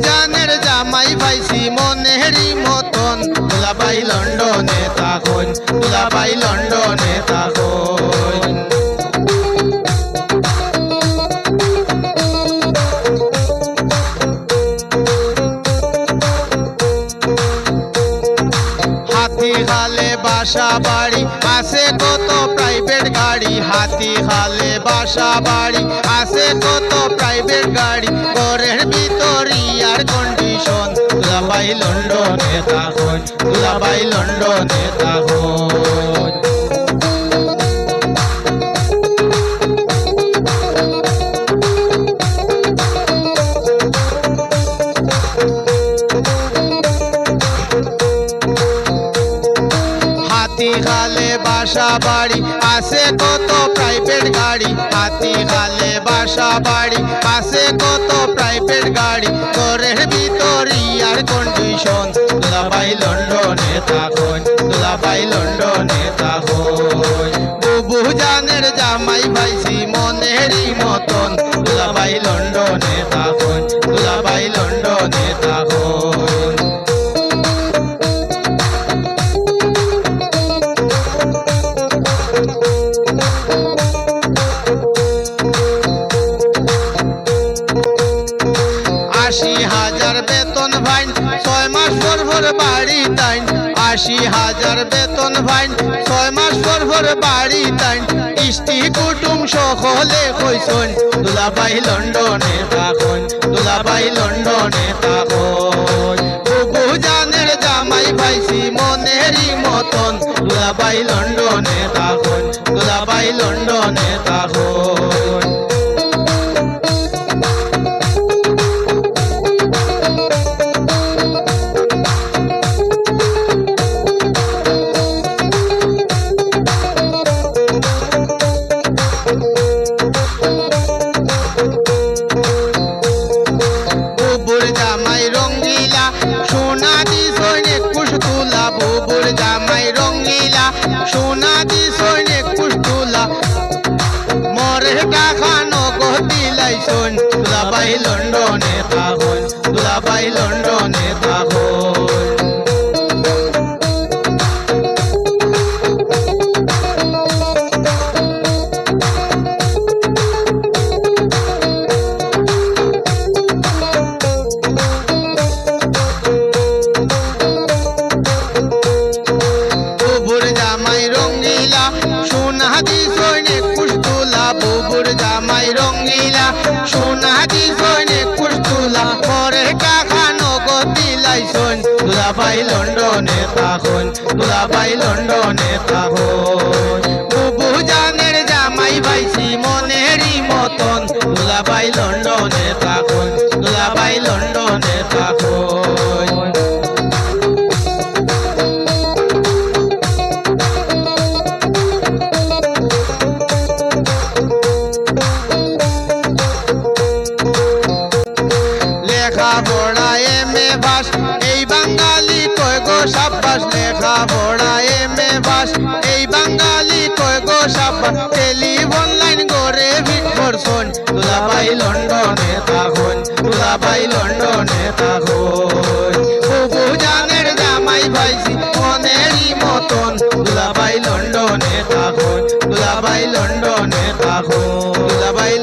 জানের জামাই পাইছি মনেরই মতন দুলাভাই লন্ডনে থাকুন দুলাভাই লন্ডনে থাকুন হাতিখালে বাসা বাড়ি আছে কত প্রাইভেট গাড়ি হাতিখালে বাসা বাড়ি আছে কত প্রাইভেট গাড়ি ঘরের ভিতর ইয়ার কন্ডিশন দুলাভাই লন্ডনে থাকুন দুলাভাই লন্ডনে থাকুন হাতিখালে বাসা বাড়ি আছে কত প্রাইভেট গাড়ি হাতিখালে বাসা বাড়ি আছে কত প্রাইভেট গাড়ি ঘরের ভিতর ইয়ার কন্ডিশন দুলাভাই লন্ডনে থাকুন দুলাভাই লন্ডনে থাকুন বুবু জানের জামাই পাইছি মনেরই মতন দুলাভাই লন্ডনে থাকুন দুলাভাই লন্ডনে থাকুন বেতন ভাইন 6 মাস পর বাড়ি তাইন ৮০,০০০ বেতন ভাইন 6 মাস পর বাড়ি তাইন ইষ্টি কুটুম সকলে কইছন দুলাভাই লন্ডনে থাকুন দুলাভাই লন্ডনে থাকুন বুবু জানের জামাই পাইছি মনেরই মতন দুলাভাই লন্ডনে থাকুন দুলাভাই লন্ডনে থাকুন সোনা দি সৈনিক পুষ্টুলা মরে টাকা নগদি লাইছন দুলাভাই লন্ডনে থাকুন দুলাভাই লন্ডনে থাকুন বুবুর জামাই রঙ্গিলা সোনা দি সৈনিক পুষ্টুলা মরে টাকা নগদি লাইছন দুলাভাই লন্ডনে থাকুন দুলাভাই লন্ডনে থাকুন বুবু জানের জামাই পাইছি মনেরই মতন দুলাভাই লন্ডনে থাকুন দুলাভাই লন্ডনে থাকুন লেখাপড়া এমএ পাস এই বাঙালি কয় গো সাব্বাস লেখাপড়া এমএ পাস এই বাঙালি কয় গো সাব্বাস টেলিফোন লাইন করে ভিট করছন দুলাভাই লন্ডনে থাকুন দুলাভাই লন্ডনে থাকুন বুবু জানের জামাই পাইছি মনেরই মতন দুলাভাই লন্ডনে থাকুন দুলাভাই লন্ডনে থাকুন দুলাভাই